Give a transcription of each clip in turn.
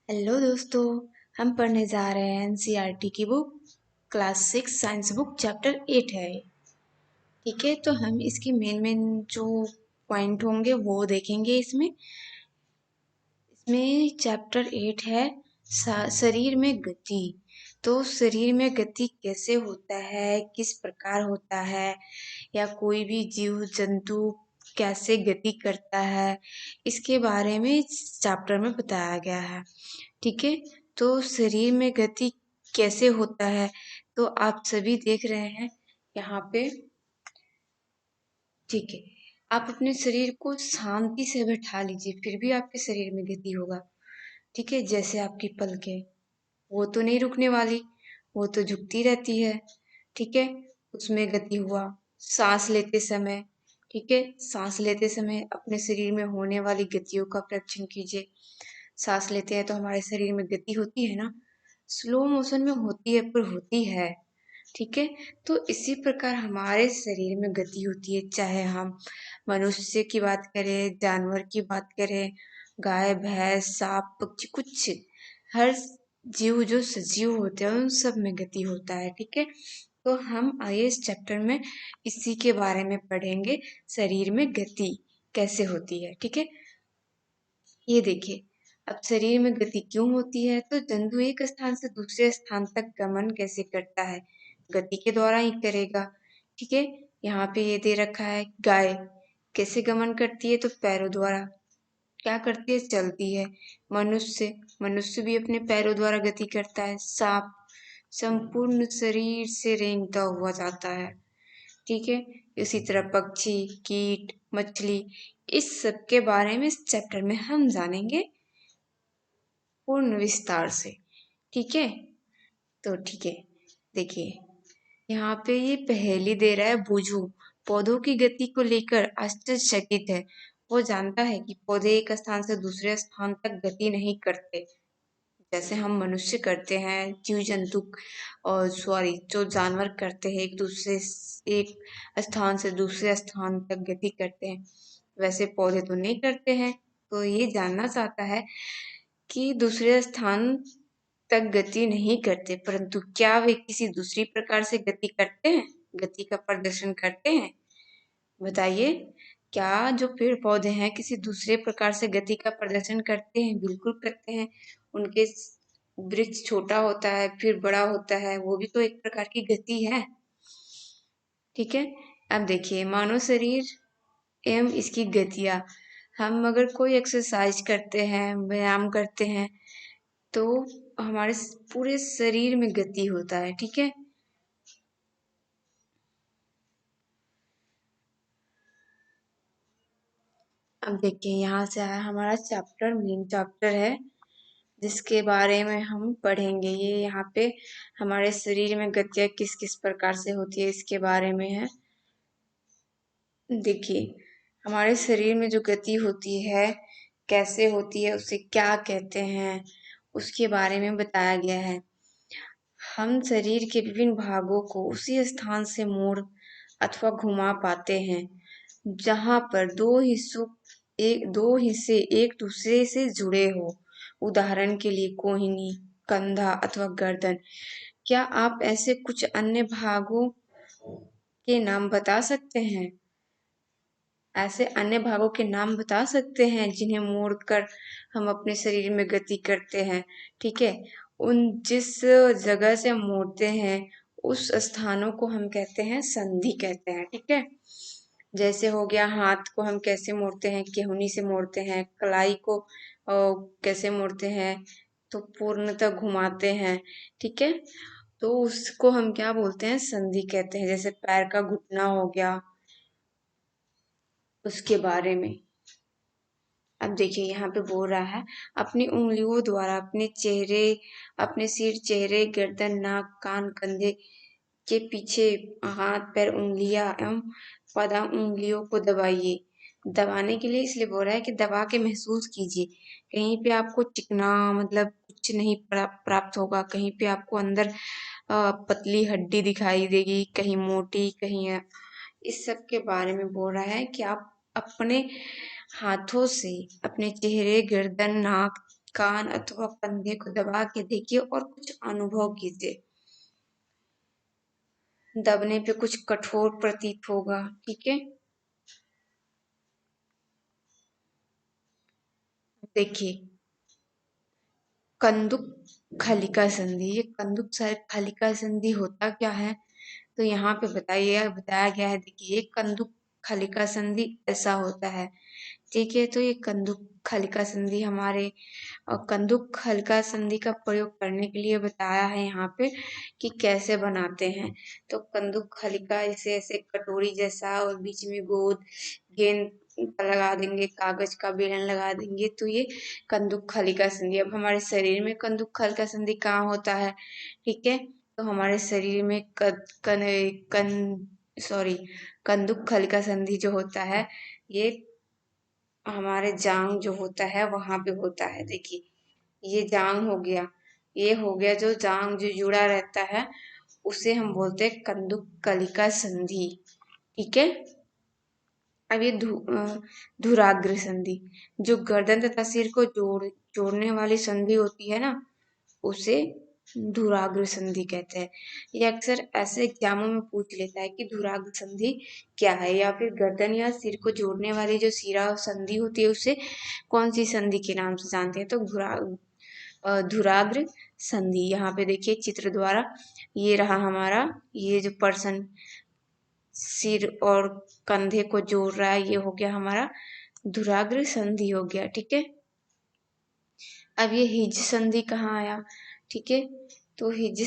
Hello दोस्तों। हम पढ़ने जा रहे हैं एनसीईआरटी की book class 6 science book chapter 8 है। ठीक है, तो हम इसके मेन जो पॉइंट होंगे वो देखेंगे। इसमें चैप्टर 8 है शरीर में गति। तो शरीर में गति कैसे होता है, किस प्रकार होता है, या कोई भी जीव जंतु कैसे गति करता है, इसके बारे में इस चैप्टर में बताया गया है। ठीक है, तो शरीर में गति कैसे होता है, तो आप सभी देख रहे हैं यहाँ पे। ठीक है, आप अपने शरीर को शांति से बैठा लीजिए, फिर भी आपके शरीर में गति होगा। ठीक है, जैसे आपकी पलकें, वो तो नहीं रुकने वाली, वो तो झुकती रहती है। ठीक है, उसमें गति हुआ। सांस लेते समय, ठीक है, सांस लेते समय अपने शरीर में होने वाली गतियों का परीक्षण कीजिए। सांस लेते हैं तो हमारे शरीर में गति होती है ना, स्लो मोशन में होती है पर होती है। ठीक है, तो इसी प्रकार हमारे शरीर में गति होती है, चाहे हम मनुष्य की बात करें, जानवर की बात करें, गाय भैंस सांप पक्षी, कुछ हर जीव जो सजीव होते हैं उन सब में गति होता है। ठीक है, तो हम आइए इस चैप्टर में इसी के बारे में पढ़ेंगे, शरीर में गति कैसे होती है। ठीक है, ये देखिए, अब शरीर में गति क्यों होती है, तो जंतु एक स्थान से दूसरे स्थान तक गमन कैसे करता है, गति के द्वारा ही करेगा। ठीक है, यहाँ पे ये दे रखा है, गाय कैसे गमन करती है, तो पैरों द्वारा। क्या करती है, चलती है। मनुष्य भी अपने पैरों द्वारा गति करता है। सांप संपूर्ण शरीर से रेंगता हुआ जाता है। ठीक है, इसी तरह पक्षी, कीट, मछली, इस सब के बारे में इस चैप्टर में हम जानेंगे पूर्ण विस्तार से। ठीक है, तो ठीक है, देखिए यहाँ पे ये पहेली दे रहा है, बूझो। पौधों की गति को लेकर आश्चर्यचकित है। वो जानता है कि पौधे एक स्थान से दूसरे स्थान तक गति नहीं करते जैसे हम मनुष्य करते हैं, जीव जंतु और सॉरी जो जानवर करते हैं, एक स्थान से दूसरे स्थान तक गति करते हैं, वैसे पौधे तो नहीं करते हैं। तो ये जानना चाहता है कि दूसरे स्थान तक गति नहीं करते, परंतु क्या वे किसी दूसरी प्रकार से गति करते हैं, गति का प्रदर्शन करते हैं। बताइए, क्या जो पेड़ पौधे हैं किसी दूसरे प्रकार से गति का प्रदर्शन करते हैं? बिल्कुल करते हैं। उनके वृक्ष छोटा होता है फिर बड़ा होता है, वो भी तो एक प्रकार की गति है। ठीक है, अब देखिए मानव शरीर एवं इसकी गतियां। हम अगर कोई एक्सरसाइज करते हैं, व्यायाम करते हैं, तो हमारे पूरे शरीर में गति होता है। ठीक है, अब देखिए यहाँ से आया हमारा चैप्टर, मेन चैप्टर है जिसके बारे में हम पढ़ेंगे। ये यहाँ पे हमारे शरीर में गतियाँ किस किस प्रकार से होती है इसके बारे में है। देखिए, हमारे शरीर में जो गति होती है कैसे होती है, उसे क्या कहते हैं, उसके बारे में बताया गया है। हम शरीर के विभिन्न भागों को उसी स्थान से मोड़ अथवा घुमा पाते हैं जहाँ पर दो हिस्से एक दूसरे से जुड़े हो। उदाहरण के लिए कोहनी, कंधा अथवा गर्दन। क्या आप ऐसे कुछ अन्य भागों के नाम बता सकते हैं? ऐसे अन्य भागों के नाम बता सकते हैं जिन्हें मोड़कर हम अपने शरीर में गति करते हैं। ठीक है, उन जिस जगह से हम मोड़ते हैं उस स्थानों को हम कहते हैं संधि कहते हैं। ठीक है, जैसे हो गया हाथ को हम कैसे मोड़ते हैं, केहूनी से मोड़ते हैं। कलाई को कैसे मोड़ते हैं, तो पूर्णतः घुमाते हैं। ठीक है, तो उसको हम क्या बोलते हैं, संधि कहते हैं। जैसे पैर का घुटना हो गया, उसके बारे में। अब देखिए यहाँ पे बोल रहा है, अपनी उंगलियों द्वारा अपने सिर, चेहरे, गर्दन, नाक, कान, कंधे के पीछे, हाथ, पैर, उंगलियां एवं बादाम उंगलियों को दबाइए। दबाने के लिए इसलिए बोल रहा है कि दबा के महसूस कीजिए। कहीं पे आपको चिकना मतलब कुछ नहीं प्राप्त होगा, कहीं पे आपको अंदर पतली हड्डी दिखाई देगी, कहीं मोटी, कहीं इस सब के बारे में बोल रहा है कि आप अपने हाथों से अपने चेहरे, गर्दन, नाक, कान अथवा कंधे को दबा के देखिए और कुछ अनुभव कीजिए। दबने पे कुछ कठोर प्रतीत होगा, ठीक है। देखिए, कंदुक खलिका संधि, ये कंदुक खलिका संधि होता क्या है? तो यहाँ पे बताया गया है। देखिए, ये कंदुक खलिका संधि ऐसा होता है, ठीक है। तो ये कंदुक खलिका संधि हमारे कंदुक खलिका संधि का प्रयोग करने के लिए बताया है यहाँ पे कि कैसे बनाते हैं। तो कंदुक खलिका इसे ऐसे कटोरी जैसा और बीच में गोद गेंद लगा देंगे, कागज का बेलन लगा देंगे, तो ये कंदुक खलिका संधि। अब हमारे शरीर में कंदुक खलिका संधि कहाँ होता है, ठीक है। तो हमारे शरीर में कंदुक खलिका संधि जो होता है, ये हमारे जांग जो होता है वहां पे होता है। देखिए, ये जांग हो गया, ये हो गया जो जांग जो जुड़ा रहता है, उसे हम बोलते हैं कंदुक कलिका संधि, ठीक है। अब ये धुराग्र संधि, जो गर्दन तथा सिर को जोड़ने वाली संधि होती है ना, उसे धुराग्र संधि कहते हैं। ये अक्सर ऐसे एग्जामों में पूछ लेता है कि धुराग्र संधि क्या है, या फिर गर्दन या सिर को जोड़ने वाली जो शिरा संधि होती है उसे कौन सी संधि के नाम से जानते हैं। तो धुराग्र संधि। यहाँ पे देखिए चित्र द्वारा, ये रहा हमारा, ये जो पर्सन सिर और कंधे को जोड़ रहा है, ये हो गया हमारा धुराग्र संधि हो गया, ठीक है। अब ये हिज संधि कहाँ आया, ठीक है। तो हिज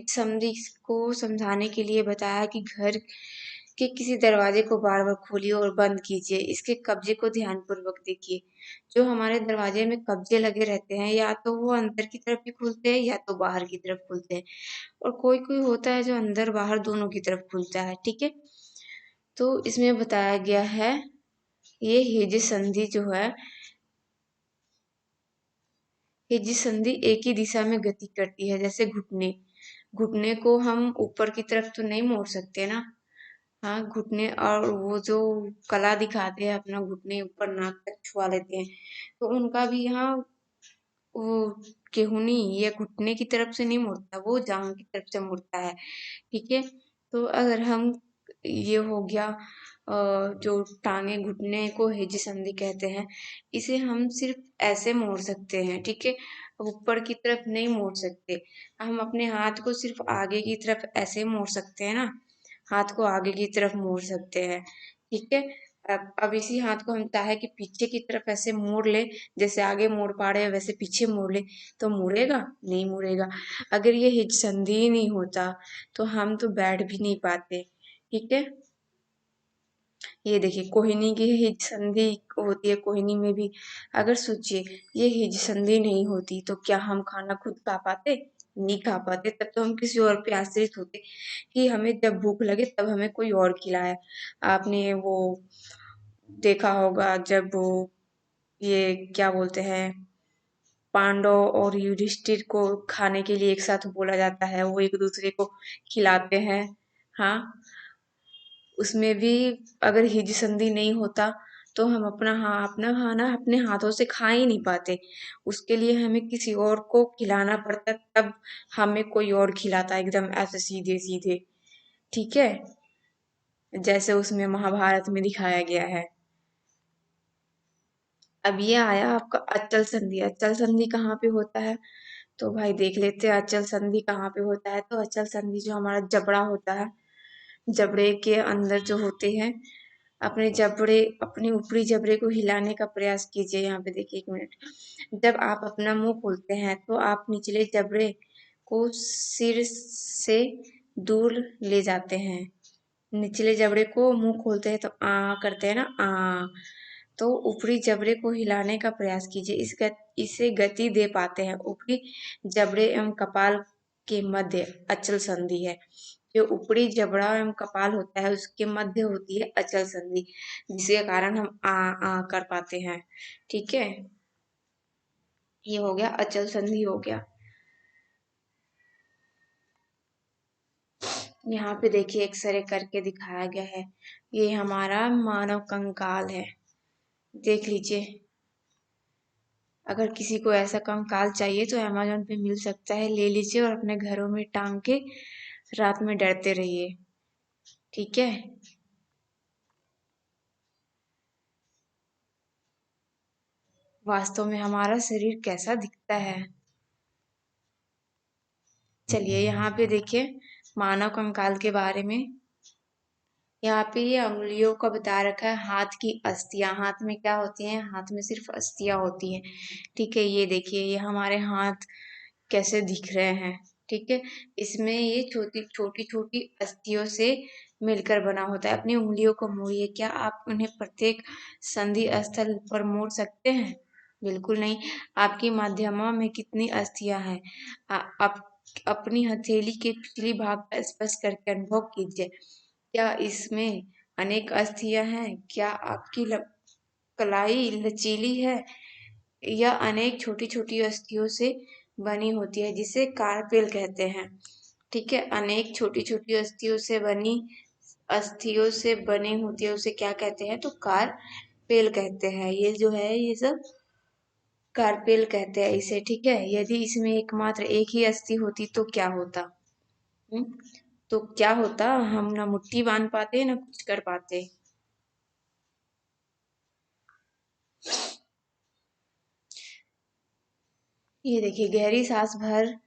संधि को समझाने के लिए बताया कि घर के किसी दरवाजे को बार बार खोलिए और बंद कीजिए, इसके कब्जे को ध्यानपूर्वक देखिए। जो हमारे दरवाजे में कब्जे लगे रहते हैं, या तो वो अंदर की तरफ ही खुलते हैं या तो बाहर की तरफ खुलते हैं, और कोई कोई होता है जो अंदर बाहर दोनों की तरफ खुलता है, ठीक है। तो इसमें बताया गया है, ये हिज संधि जो है, हिज संधि एक ही दिशा में गति करती है। जैसे घुटने, घुटने को हम ऊपर की तरफ तो नहीं मोड़ सकते ना, हाँ घुटने, और वो जो कला दिखाते हैं अपना घुटने ऊपर नाक तक छुआ लेते हैं, तो उनका भी यहाँ वो केहूनी या घुटने की तरफ से नहीं मुड़ता, वो जांग की तरफ से मुड़ता है, ठीक है। तो अगर हम, ये हो गया जो टांगे घुटने को हिज संधि कहते हैं, इसे हम सिर्फ ऐसे मोड़ सकते हैं, ठीक है। ऊपर की तरफ नहीं मोड़ सकते। हम अपने हाथ को सिर्फ आगे की तरफ ऐसे मोड़ सकते हैं ना, हाथ को आगे की तरफ मोड़ सकते हैं, ठीक है। अब इसी हाथ को हम चाहे कि पीछे की तरफ ऐसे मोड़ ले, जैसे आगे मोड़ पा रहे हैं वैसे पीछे मोड़ ले, तो मुड़ेगा नहीं, मुड़ेगा। अगर ये हिज संधि ही नहीं होता तो हम तो बैठ भी नहीं पाते, ठीक है। ये देखिए, कोहिनी की हिज संधि होती है, कोहिनी में भी। अगर सोचिए, ये हिज संधि नहीं होती तो क्या हम खाना खुद खा पाते? नहीं खा पाते। तब तो हम किसी और पे आश्रित होते कि हमें जब भूख लगे तब हमें कोई और खिलाए। आपने वो देखा होगा, जब वो, ये क्या बोलते हैं, पांडव और युधिष्ठिर को खाने के लिए एक साथ बोला जाता है, वो एक दूसरे को खिलाते हैं, हाँ। उसमें भी अगर हिज संधि नहीं होता तो हम अपना खाना अपने हाथों से खा ही नहीं पाते। उसके लिए हमें किसी और को खिलाना पड़ता, तब हमें कोई और खिलाता, एकदम ऐसे सीधे सीधे, ठीक है, जैसे उसमें महाभारत में दिखाया गया है। अब ये आया आपका अचल संधि। अचल संधि कहाँ पे होता है, तो भाई देख लेते हैं अचल संधि कहाँ पे होता है। तो अचल संधि जो हमारा जबड़ा होता है, जबड़े के अंदर जो होते हैं, अपने ऊपरी जबड़े को हिलाने का प्रयास कीजिए। यहाँ पे देखिए, एक मिनट। जब आप अपना मुंह खोलते हैं तो आप निचले जबड़े को सिर से दूर ले जाते हैं। निचले जबड़े को मुंह खोलते हैं तो आ करते हैं ना, आ। तो ऊपरी जबड़े को हिलाने का प्रयास कीजिए, इसे गति दे पाते हैं। ऊपरी जबड़े एवं कपाल के मध्य अचल संधि है। जो ऊपरी जबड़ा एवं कपाल होता है उसके मध्य होती है अचल संधि, जिसके कारण हम आ कर पाते हैं, ठीक है। ये हो गया अचल संधि हो गया। यहाँ पे देखिए एक्सरे करके दिखाया गया है, ये हमारा मानव कंकाल है, देख लीजिए। अगर किसी को ऐसा कंकाल चाहिए तो अमेजोन पे मिल सकता है, ले लीजिए और अपने घरों में टांग के रात में डरते रहिए। ठीक है। वास्तव में हमारा शरीर कैसा दिखता है। चलिए यहाँ पे देखिए मानव कंकाल के बारे में। यहाँ पे ये अंगुलियों का बता रखा है, हाथ की अस्थियां। हाथ में क्या होती हैं? हाथ में सिर्फ अस्थियां होती हैं। ठीक है, ये देखिए ये हमारे हाथ कैसे दिख रहे हैं। ठीक है, इसमें ये छोटी छोटी छोटी अस्थियों से मिलकर बना होता है। अपनी उंगलियों को मोड़िए, क्या आप उन्हें प्रत्येक संधि स्थल पर मोड़ सकते हैं? बिल्कुल नहीं। आपकी मध्यमा में कितनी अस्थियां हैं? आप अपनी हथेली के पिछली भाग का स्पर्श करके अनुभव कीजिए, क्या इसमें अनेक अस्थियां हैं? क्या आपकी कलाई लचीली है या अनेक छोटी छोटी अस्थियों से बनी होती है, जिसे कार्पेल कहते हैं। ठीक है, अनेक छोटी छोटी अस्थियों से बनी होती है, उसे क्या कहते हैं? तो कार्पेल कहते हैं। ये जो है ये सब कार्पेल कहते हैं इसे। ठीक है, यदि इसमें एकमात्र एक ही अस्थि होती तो क्या होता? हम्म तो क्या होता? हम ना मुट्ठी बांध पाते ना कुछ कर पाते। ये देखिए गहरी सांस भर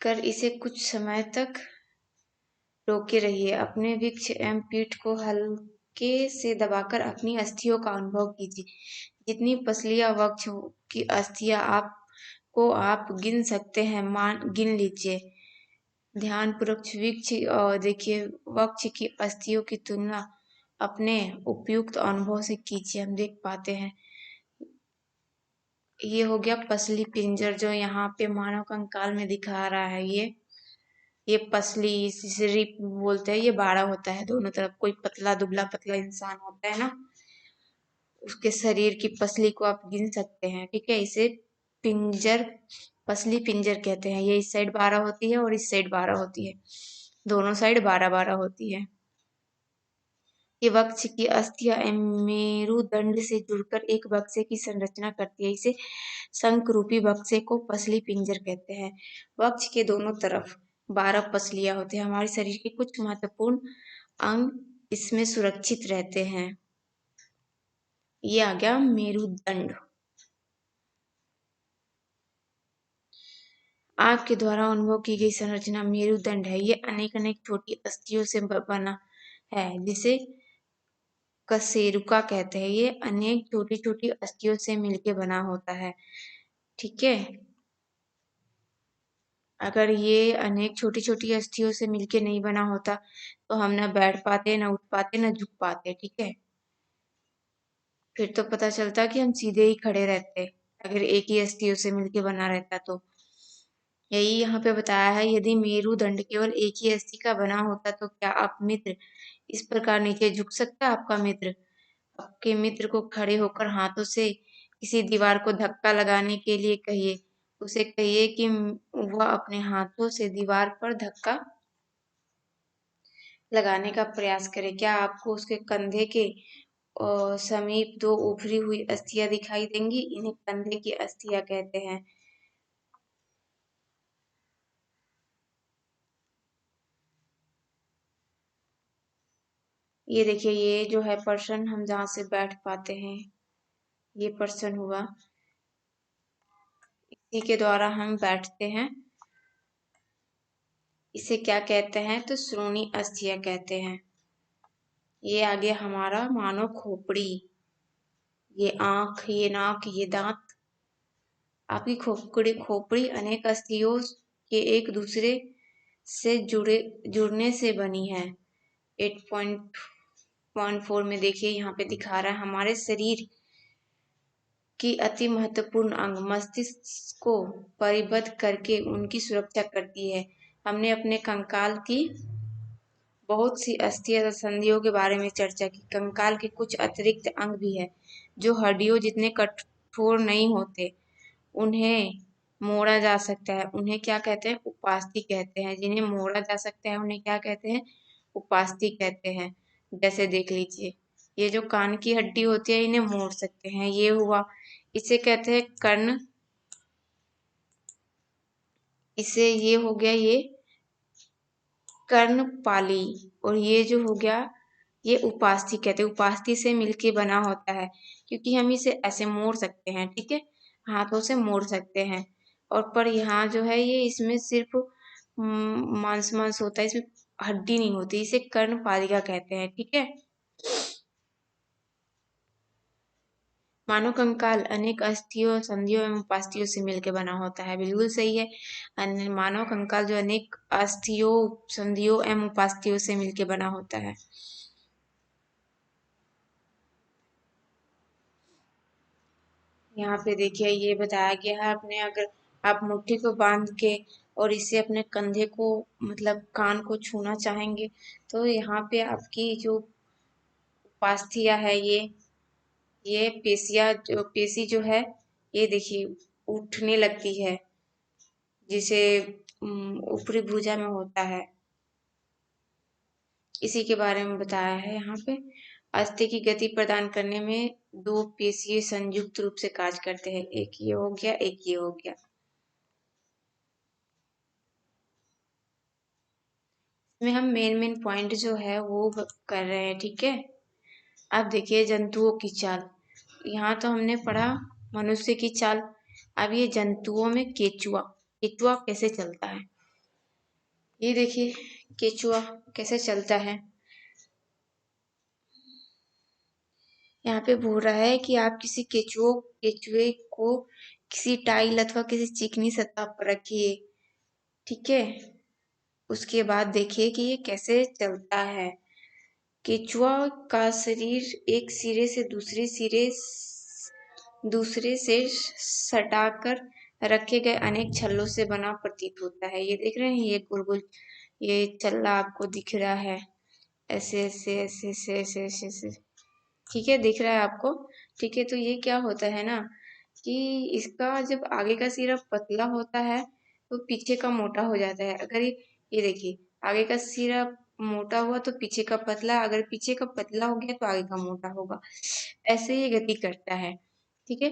कर इसे कुछ समय तक रोके रहिए। अपने वृक्ष एवं पीठ को हल्के से दबाकर अपनी अस्थियों का अनुभव कीजिए। जितनी पसलियां वक्ष की अस्थियां आप गिन सकते हैं, गिन लीजिए। ध्यानपूर्वक वृक्ष और देखिए वक्ष की अस्थियों की तुलना अपने उपयुक्त अनुभव से कीजिए। हम देख पाते हैं ये हो गया पसली पिंजर, जो यहाँ पे मानव कंकाल में दिखा रहा है। ये पसली सिसरी बोलते हैं, ये बाड़ा होता है दोनों तरफ। कोई पतला दुबला पतला इंसान होता है ना, उसके शरीर की पसली को आप गिन सकते हैं। ठीक है, इसे पिंजर पसली पिंजर कहते हैं। ये इस साइड 12 होती है और इस साइड 12 होती है, दोनों साइड 12 12 होती है। ये वक्ष की अस्थियां मेरुदंड से जुड़कर एक बक्से की संरचना करती है। इसे शंख रूपी बक्से को पसली पिंजर कहते हैं। वक्ष के दोनों तरफ 12 पसलियां होती हैं। हमारे शरीर के कुछ महत्वपूर्ण अंग इसमें सुरक्षित रहते हैं। ये आ गया मेरुदंड। आपके द्वारा अनुभव की गई संरचना मेरुदंड है। ये अनेक अनेक छोटी अस्थियों से बना है, जिसे कशेरुका कहते हैं। ये अनेक छोटी छोटी अस्थियों से मिलके बना होता है। ठीक है, अगर ये अनेक छोटी छोटी अस्थियों से मिलके नहीं बना होता तो हम ना बैठ पाते, ना उठ पाते, ना झुक पाते। ठीक है, फिर तो पता चलता कि हम सीधे ही खड़े रहते, अगर एक ही अस्थियों से मिलके बना रहता तो। यही यहाँ पे बताया है, यदि मेरुदंड केवल एक ही अस्थि का बना होता तो क्या आप मित्र इस प्रकार नीचे झुक सकता? आपका मित्र आपके मित्र को खड़े होकर हाथों से किसी दीवार को धक्का लगाने के लिए कहिए। उसे कहिए कि वह अपने हाथों से दीवार पर धक्का लगाने का प्रयास करे। क्या आपको उसके कंधे के समीप दो उभरी हुई अस्थियां दिखाई देंगी? इन्हें कंधे की अस्थियां कहते हैं। ये देखिए ये जो है पर्सन, हम जहाँ से बैठ पाते हैं, ये पर्सन हुआ, इसी के द्वारा हम बैठते हैं। इसे क्या कहते हैं? तो श्रोणी अस्थियां कहते हैं। ये आ गया हमारा मानव खोपड़ी। ये आंख, ये नाक, ये दांत। आपकी खोपड़ी खोपड़ी अनेक अस्थियों के एक दूसरे से जुड़ने से बनी है। 8.4 में देखिए यहाँ पे दिखा रहा है, हमारे शरीर की अति महत्वपूर्ण अंग मस्तिष्क को परिबद्ध करके उनकी सुरक्षा करती है। हमने अपने कंकाल की बहुत सी अस्थियां संधियों के बारे में चर्चा की। कंकाल के कुछ अतिरिक्त अंग भी है जो हड्डियों जितने कठोर नहीं होते, उन्हें मोड़ा जा सकता है। उन्हें क्या कहते हैं? उपास्थि कहते हैं। जिन्हें मोड़ा जा सकता है उन्हें क्या कहते हैं? उपास्थि कहते हैं। जैसे देख लीजिए, ये जो कान की हड्डी होती है इन्हें मोड़ सकते हैं। ये हुआ, इसे कहते हैं कर्ण। इसे ये हो गया ये कर्णपाली। और ये जो हो गया ये उपास्थि कहते हैं, उपास्थि से मिलके बना होता है, क्योंकि हम इसे ऐसे मोड़ सकते हैं, ठीक है, हाथों से मोड़ सकते हैं। और पर यहाँ जो है ये इसमें सिर्फ मांस मांस होता है, इसमें हड्डी नहीं होती, इसे कर्णपालिका कहते हैं, ठीक है। मानव कंकाल अनेक अस्थियों, संधियों एवं उपास्थियों से मिलकर बना होता है, बिल्कुल सही है। मानव कंकाल जो अनेक अस्थियों, संधियों एवं उपास्थियों से मिलकर बना होता है। यहाँ पे देखिए ये बताया गया है, अपने अगर आप मुट्ठी को बांध के और इसे अपने कंधे को मतलब कान को छूना चाहेंगे, तो यहाँ पे आपकी जो उपास्थियाँ है ये पेशी जो है ये देखिए उठने लगती है, जिसे ऊपरी भुजा में होता है, इसी के बारे में बताया है यहाँ पे। अस्थि की गति प्रदान करने में दो पेशीय संयुक्त रूप से कार्य करते हैं, एक ये हो गया, एक ये हो गया। इसमें हम मेन पॉइंट जो है वो कर रहे हैं, ठीक है। अब देखिए जंतुओं की चाल, यहाँ तो हमने पढ़ा मनुष्य की चाल। अब ये जंतुओं में केचुआ, केचुआ कैसे चलता है, ये देखिए केचुआ कैसे चलता है। यहाँ पे बोल रहा है कि आप किसी केचुए को किसी टाइल अथवा किसी चिकनी सतह पर रखिए, ठीक है। उसके बाद देखिए कि ये कैसे चलता है। केचुआ का शरीर एक सिरे से दूसरे से सटाकर रखे गए अनेक छल्लों से बना प्रतीत होता है। ये देख रहे हैं, ये गोल गोल ये छल्ला आपको दिख रहा है, ऐसे ऐसे ऐसे ऐसे ऐसे ऐसे ऐसे, ठीक है, दिख रहा है आपको। ठीक है, तो ये क्या होता है ना कि इसका जब आगे का सिरा पतला होता है तो पीछे का मोटा हो जाता है। अगर ये देखिए आगे का सिरा मोटा हुआ तो पीछे का पतला, अगर पीछे का पतला हो गया तो आगे का मोटा होगा, ऐसे ये गति करता है, ठीक है।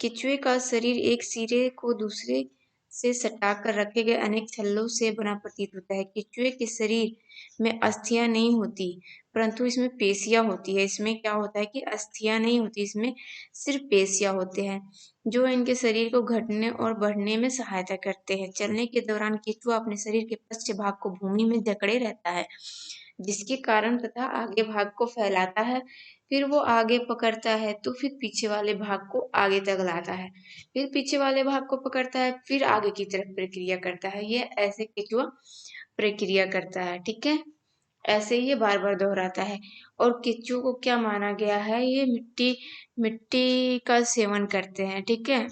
केचुए का शरीर एक सिरे को दूसरे से सटाकर रखे गए अनेक छल्लों से बना प्रतीत होता है। केचुए के शरीर में अस्थियां नहीं होती, परंतु इसमें पेशियां होती है। इसमें क्या होता है कि अस्थियां नहीं होती, इसमें सिर्फ पेशियां होते हैं, जो इनके शरीर को घटने और बढ़ने में सहायता करते हैं। चलने के दौरान केचुआ अपने शरीर के पश्च भाग को भूमि में जकड़े रहता है, जिसके कारण तथा आगे भाग को फैलाता है, फिर वो आगे पकड़ता है तो फिर पीछे वाले भाग को आगे तक लाता है, फिर पीछे वाले भाग को पकड़ता है, फिर आगे की तरफ प्रक्रिया करता है। ये ऐसे केचुआ प्रक्रिया करता है, ठीक है। ऐसे ही ये बार बार दोहराता है। और केचुओं को क्या माना गया है, ये मिट्टी मिट्टी का सेवन करते हैं, ठीक है।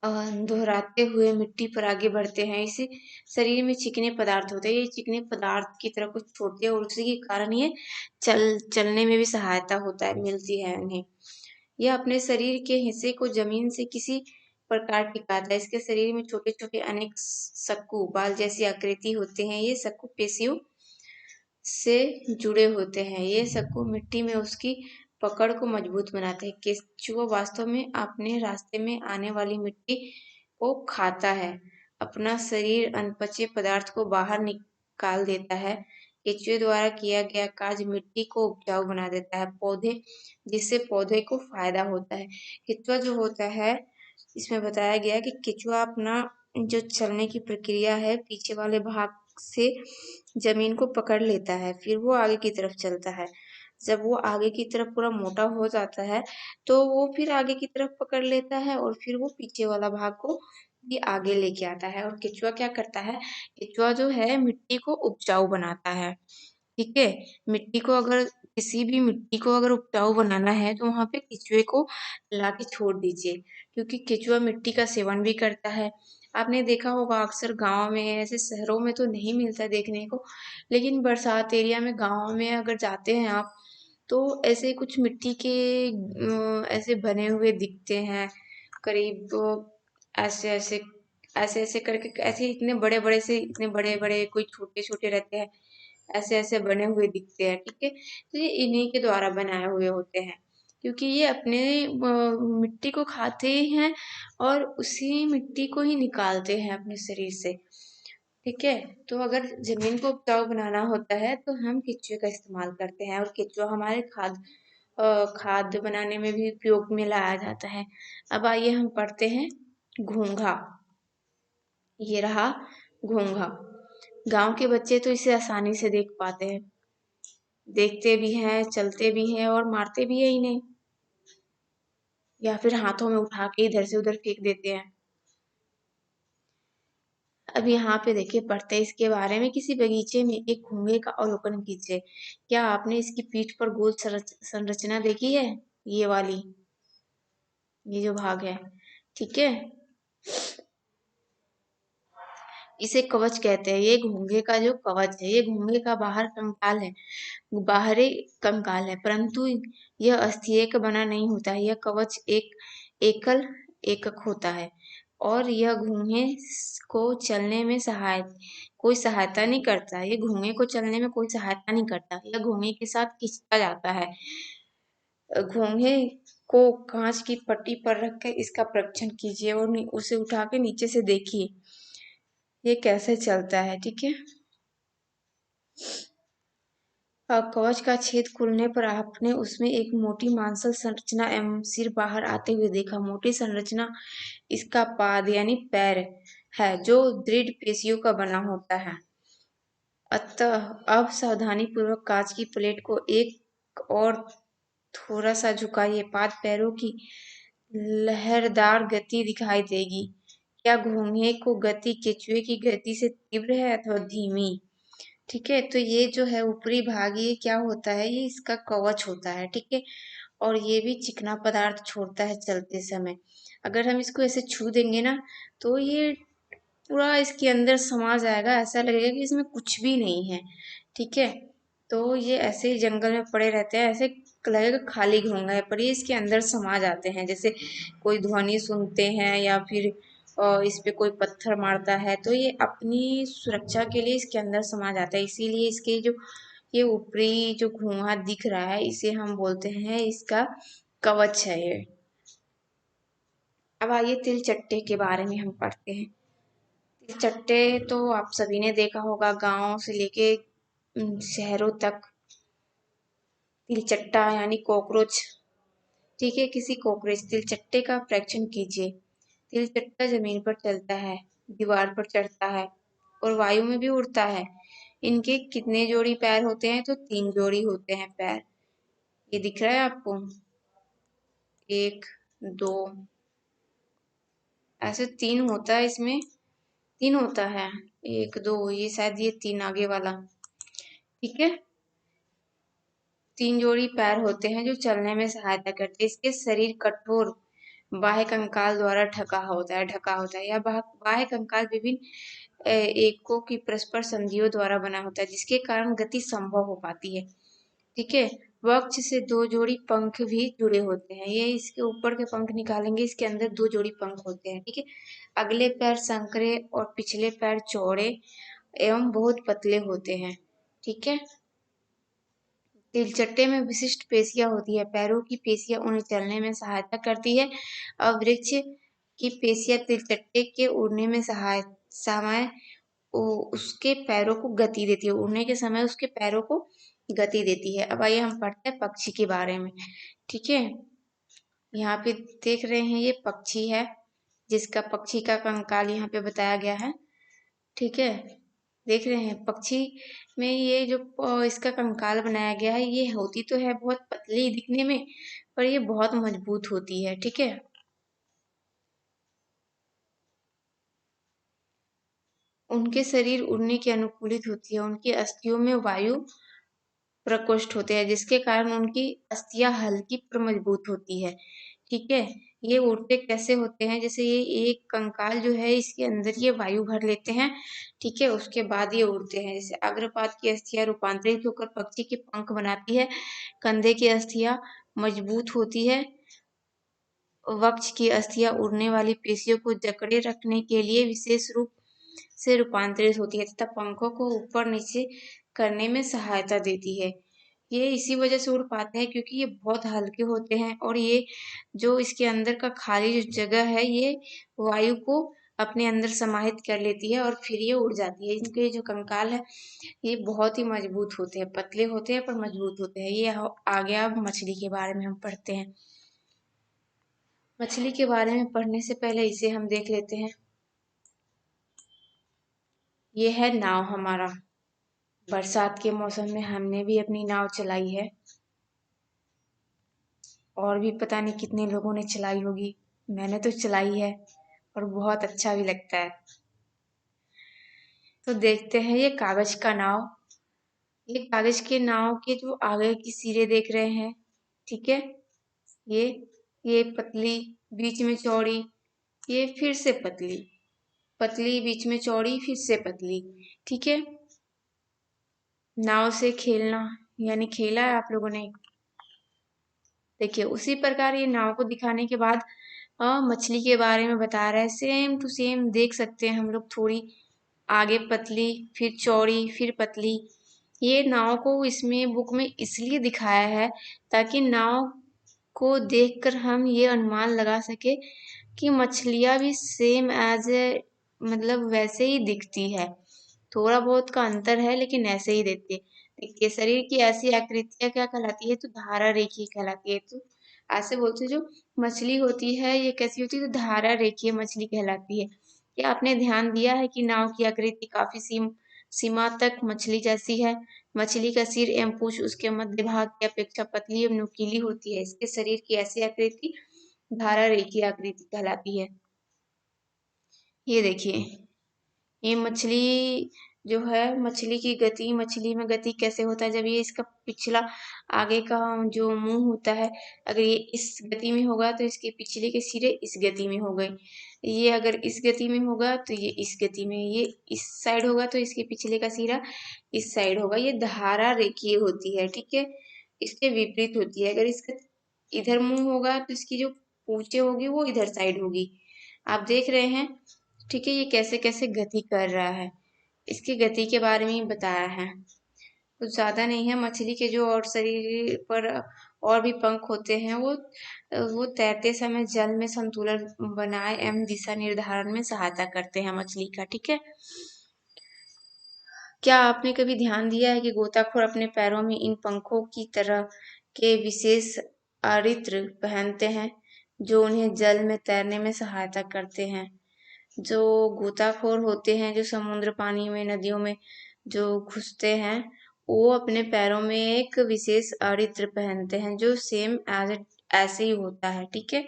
दोहराते हुए मिट्टी पर आगे बढ़ते हैं। इसे शरीर में चिकने पदार्थ होते हैं, ये चिकने पदार्थ की तरह कुछ छोड़ते हैं और उसी के कारण ये चलने में भी सहायता होता है, मिलती है इन्हें। यह अपने शरीर के हिस्से को जमीन से किसी प्रकार टिकाता है। इसके शरीर में छोटे छोटे अनेक सक्कू बाल जैसी आकृति होते हैं, ये सक्कू पेशियों से जुड़े होते हैं। ये सक्कू मिट्टी में उसकी पकड़ को मजबूत बनाते हैं। केचुआ वास्तव में अपने रास्ते में आने वाली मिट्टी को खाता है, अपना शरीर अनपचे पदार्थ को बाहर निकाल देता है। केचुए द्वारा किया गया कार्य मिट्टी को उपजाऊ बना देता है, जिससे पौधे को फायदा होता है। केचुआ जो होता है इसमें बताया गया है कि केचुआ अपना जो चलने की प्रक्रिया है पीछे वाले भाग से जमीन को पकड़ लेता है, फिर वो आगे की तरफ चलता है। जब वो आगे की तरफ पूरा मोटा हो जाता है तो वो फिर आगे की तरफ पकड़ लेता है और फिर वो पीछे वाला भाग को भी आगे लेके आता है। और केचुआ क्या करता है, केचुआ जो है मिट्टी को उपजाऊ बनाता है, ठीक है। मिट्टी को अगर किसी भी मिट्टी को अगर उपजाऊ बनाना है तो वहां पे केचुए को ला के छोड़ दीजिए, क्योंकि केचुआ मिट्टी का सेवन भी करता है। आपने देखा होगा अक्सर गांव में, ऐसे शहरों में तो नहीं मिलता देखने को, लेकिन बरसात एरिया में गांव में अगर जाते हैं आप तो ऐसे कुछ मिट्टी के ऐसे बने हुए दिखते हैं, करीब ऐसे ऐसे ऐसे ऐसे करके, ऐसे इतने बड़े बड़े से इतने बड़े बड़े, कोई छोटे छोटे रहते हैं, ऐसे ऐसे बने हुए दिखते हैं, ठीक है। तो ये इन्हीं के द्वारा बनाए हुए होते हैं, क्योंकि ये अपने मिट्टी को खाते हैं और उसी मिट्टी को ही निकालते हैं अपने शरीर से। ठीक है, तो अगर जमीन को उपजाऊ बनाना होता है तो हम केंचुए का इस्तेमाल करते हैं, और केंचुआ हमारे खाद बनाने में भी उपयोग में लाया जाता है। अब आइए हम पढ़ते हैं घोंघा। ये रहा घोंघा। गांव के बच्चे तो इसे आसानी से देख पाते हैं, देखते भी हैं, चलते भी हैं और मारते भी है इन्हें, या फिर हाथों में उठा के इधर से उधर फेंक देते हैं। अब यहाँ पे देखिए पढ़ते हैं इसके बारे में। किसी बगीचे में एक घोंघे का अवलोकन कीजिए। क्या आपने इसकी पीठ पर गोल संरचना देखी है? ये वाली, ये जो भाग है, ठीक है, इसे कवच कहते हैं। ये घोंघे का जो कवच है, ये घोंघे का बाहरी कंकाल है, परंतु यह अस्थियक बना नहीं होता है। यह कवच एकल एकक होता है, और यह घोंघे को चलने में कोई सहायता नहीं करता। ये घोंघे को चलने में कोई सहायता नहीं करता, यह घोंघे के साथ खींचता जाता है। घोंघे को कांच की पट्टी पर रखकर इसका परीक्षण कीजिए और उसे उठा के नीचे से देखिए ये कैसे चलता है। ठीक है, कवच का छेद खुलने पर आपने उसमें एक मोटी मांसल संरचना एवं सिर बाहर आते हुए देखा। मोटी संरचना इसका पाद यानी पैर है, जो दृढ़ पेशियों का बना होता है। अतः अब सावधानी पूर्वक कांच की प्लेट को एक और थोड़ा सा झुकाइए। पाद पैरों की लहरदार गति दिखाई देगी। क्या घोंघे को गति केंचुए की गति से तीव्र है अथवा धीमी? ठीक है, तो ये जो है ऊपरी भाग, ये क्या होता है, ये इसका कवच होता है। ठीक है, और ये भी चिकना पदार्थ छोड़ता है चलते समय। अगर हम इसको ऐसे छू देंगे ना, तो ये पूरा इसके अंदर समा जाएगा, ऐसा लगेगा कि इसमें कुछ भी नहीं है। ठीक है, तो ये ऐसे ही जंगल में पड़े रहते हैं, ऐसे लगेगा खाली घोंघा है, पर ये इसके अंदर समा जाते हैं। जैसे कोई ध्वनि सुनते हैं या फिर इस पे कोई पत्थर मारता है, तो ये अपनी सुरक्षा के लिए इसके अंदर समा जाता है। इसीलिए इसके जो ये ऊपरी जो घोंघा दिख रहा है, इसे हम बोलते हैं इसका कवच है ये। अब आइए तिल चट्टे के बारे में हम पढ़ते हैं। तिल चट्टे तो आप सभी ने देखा होगा, गांव से लेके शहरों तक तिलचट्टा यानी कॉकरोच। ठीक है, किसी कॉकरोच तिलचट्टे का परीक्षण कीजिए। तिलचट्टा जमीन पर चलता है, दीवार पर चढ़ता है और वायु में भी उड़ता है। इनके कितने जोड़ी पैर होते हैं? तो 3 जोड़ी होते हैं पैर। ये दिख रहा है आपको, 1 2, ऐसे 3 होता है इसमें, 3 होता है, 1 2, ये शायद ये 3 आगे वाला। ठीक है, 3 जोड़ी पैर होते हैं जो चलने में सहायता करते हैं। इसके शरीर कठोर बाह्य कंकाल द्वारा ढका होता है। यह बाह्य कंकाल विभिन्न एकों की परस्पर संधियों द्वारा बना होता है, जिसके कारण गति संभव हो पाती है। ठीक है, वक्ष से 2 जोड़ी पंख भी जुड़े होते हैं। ये इसके ऊपर के पंख निकालेंगे, इसके अंदर 2 जोड़ी पंख होते हैं। ठीक है, अगले पैर संकरे और पिछले पैर चौड़े एवं बहुत पतले होते हैं। ठीक है, तिलचट्टे में विशिष्ट पेशियां होती है। पैरों की पेशियां उन्हें चलने में सहायता करती है, और वृक्ष की पेशियां तिलचट्टे के उड़ने में समय उसके पैरों को गति देती है। उड़ने के समय उसके पैरों को गति देती है। अब आइए हम पढ़ते हैं पक्षी के बारे में। ठीक है, यहाँ पे देख रहे हैं ये पक्षी है, जिसका पक्षी का कंकाल यहाँ पे बताया गया है। ठीक है, देख रहे हैं पक्षी में ये जो इसका कंकाल बनाया गया है, ये होती तो है बहुत पतली दिखने में, पर ये बहुत मजबूत होती है। ठीक है, उनके शरीर उड़ने के अनुकूलित होती है। उनकी अस्थियों में वायु प्रकोष्ठ होते हैं, जिसके कारण उनकी अस्थियां हल्की पर मजबूत होती है। ठीक है, ये उड़ते कैसे होते हैं? जैसे ये एक कंकाल जो है, इसके अंदर ये वायु भर लेते हैं। ठीक है, उसके बाद ये उड़ते हैं। जैसे अग्रपाद की अस्थियां रूपांतरित होकर पक्षी के पंख बनाती है। कंधे की अस्थियां मजबूत होती है। वक्ष की अस्थियां उड़ने वाली पेशियों को जकड़े रखने के लिए विशेष रूप से रूपांतरित होती है, तथा पंखों को ऊपर नीचे करने में सहायता देती है। ये इसी वजह से उड़ पाते हैं क्योंकि ये बहुत हल्के होते हैं और ये जो इसके अंदर का खाली जो जगह है ये वायु को अपने अंदर समाहित कर लेती है और फिर ये उड़ जाती है। इनके जो कंकाल है ये बहुत ही मजबूत होते हैं, पतले होते हैं पर मजबूत होते हैं। ये आ गया अब मछली के बारे में हम पढ़ते हैं। मछली के बारे में पढ़ने से पहले इसे हम देख लेते हैं। ये है नाव हमारा। बरसात के मौसम में हमने भी अपनी नाव चलाई है और भी पता नहीं कितने लोगों ने चलाई होगी। मैंने तो चलाई है और बहुत अच्छा भी लगता है। तो देखते हैं ये कागज का नाव। ये कागज के नाव के जो आगे की सिरे देख रहे हैं, ठीक है। ये ये पतली, बीच में चौड़ी, ये फिर से पतली, पतली बीच में चौड़ी फिर से पतली, ठीक है। नाव से खेलना यानी खेला है आप लोगों ने। देखिए उसी प्रकार ये नाव को दिखाने के बाद मछली के बारे में बता रहा है। सेम टू सेम देख सकते हैं हम लोग, थोड़ी आगे पतली फिर चौड़ी फिर पतली। ये नाव को इसमें बुक में इसलिए दिखाया है ताकि नाव को देखकर हम ये अनुमान लगा सके कि मछलियां भी सेम एज ए मतलब वैसे ही दिखती है। थोड़ा बहुत का अंतर है लेकिन ऐसे ही दिखती है। देखिए शरीर की ऐसी आकृतियां क्या कहलाती है, तो धारा रेखीय कहलाती है। तो ऐसे बोलते हैं जो मछली होती है ये कैसी होती है, तो धारा रेखीय मछली कहलाती है। क्या आपने ध्यान दिया है कि नाव की आकृति काफी सीमा तक मछली जैसी है। मछली का सिर एवं पूंछ उसके मध्य भाग की अपेक्षा पतली एवं नुकीली होती है। इसके शरीर की ऐसी आकृति धारा रेखीय आकृति कहलाती है। ये देखिए ये मछली जो है, मछली की गति, मछली में गति कैसे होता है जब ये इसका पिछला आगे का जो मुंह होता है, अगर ये इस गति में होगा तो इसके पिछले के सिरे इस गति में हो गए। ये अगर इस गति में होगा तो ये इस गति में, ये इस साइड होगा तो इसके पिछले का सिरा इस साइड होगा। ये धारा रेखीय होती है, ठीक है। इसके विपरीत होती है। अगर इसका इधर मुंह होगा तो इसकी जो पूंछे होगी वो इधर साइड होगी। आप देख रहे हैं, ठीक है। ये कैसे कैसे गति कर रहा है, इसकी गति के बारे में ही बताया है। कुछ ज्यादा नहीं है। मछली के जो और शरीर पर और भी पंख होते हैं वो तैरते समय जल में संतुलन बनाए एवं दिशा निर्धारण में सहायता करते हैं मछली का, ठीक है। क्या आपने कभी ध्यान दिया है कि गोताखोर अपने पैरों में इन पंखों की तरह के विशेष आरित्र पहनते हैं जो उन्हें जल में तैरने में सहायता करते हैं। जो गोताखोर होते हैं, जो समुद्र पानी में नदियों में जो घुसते हैं, वो अपने पैरों में एक विशेष आरित्र पहनते हैं जो सेम एज ऐसे ही होता है, ठीक है।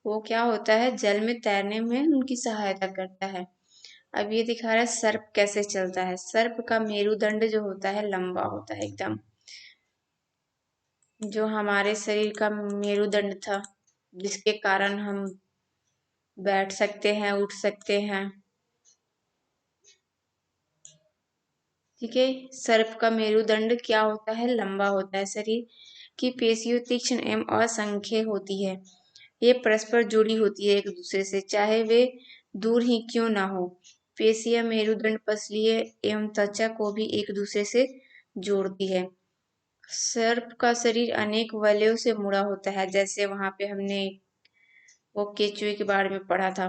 वो क्या होता है, जल में तैरने में उनकी सहायता करता है। अब ये दिखा रहा है सर्प कैसे चलता है। सर्प का मेरुदंड जो होता है लंबा होता है एकदम, जो हमारे शरीर का मेरुदंड था जिसके कारण हम बैठ सकते हैं, उठ सकते हैं, ठीक है। सर्प का मेरुदंड क्या होता है, लंबा होता है। शरीर की पेशियों तीक्ष्ण एवं असंख्य होती है। ये परस्पर जुड़ी होती है एक दूसरे से, चाहे वे दूर ही क्यों ना हो। पेशियां मेरुदंड पसलियों एवं त्वचा को भी एक दूसरे से जोड़ती है। सर्प का शरीर अनेक वलयों से मुड़ा होता है, जैसे वहां पे हमने वो केचुए के बारे में पढ़ा था,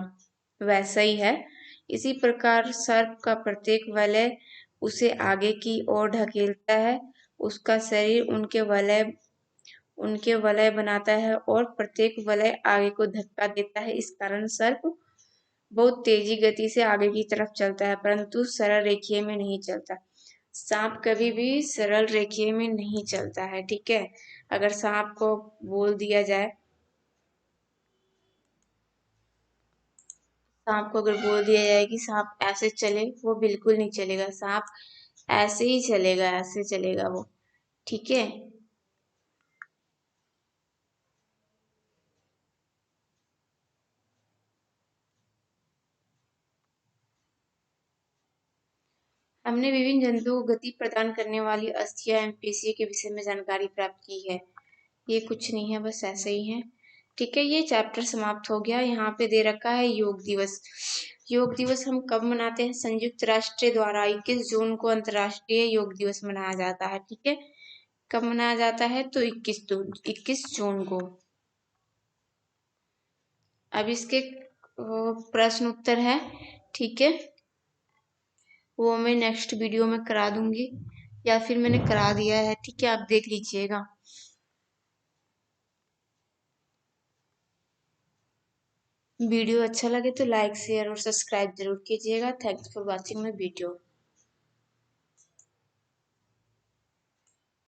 वैसा ही है। इसी प्रकार सर्प का प्रत्येक वलय उसे आगे की ओर ढकेलता है। उसका शरीर उनके वलय बनाता है और प्रत्येक वलय आगे को धक्का देता है। इस कारण सर्प बहुत तेजी गति से आगे की तरफ चलता है, परंतु सरल रेखीय में नहीं चलता। सांप कभी भी सरल रेखीय में नहीं चलता है, ठीक है। अगर सांप को बोल दिया जाए, सांप को अगर बोल दिया जाए कि सांप ऐसे चले, वो बिल्कुल नहीं चलेगा। सांप ऐसे ही चलेगा, ऐसे चलेगा वो, ठीक है। हमने विभिन्न जंतुओं को गति प्रदान करने वाली अस्थियां एवं पेशियों के विषय में जानकारी प्राप्त की है। ये कुछ नहीं है, बस ऐसे ही है, ठीक है। ये चैप्टर समाप्त हो गया। यहाँ पे दे रखा है योग दिवस। योग दिवस हम कब मनाते हैं, संयुक्त राष्ट्र द्वारा 21 जून को अंतर्राष्ट्रीय योग दिवस मनाया जाता है, ठीक है। कब मनाया जाता है? तो 21 जून को। अब इसके प्रश्न उत्तर है, ठीक है, वो मैं नेक्स्ट वीडियो में करा दूंगी, या फिर मैंने करा दिया है, ठीक है, आप देख लीजिएगा। वीडियो अच्छा लगे तो लाइक शेयर और सब्सक्राइब जरूर कीजिएगा। Thanks for watching my video.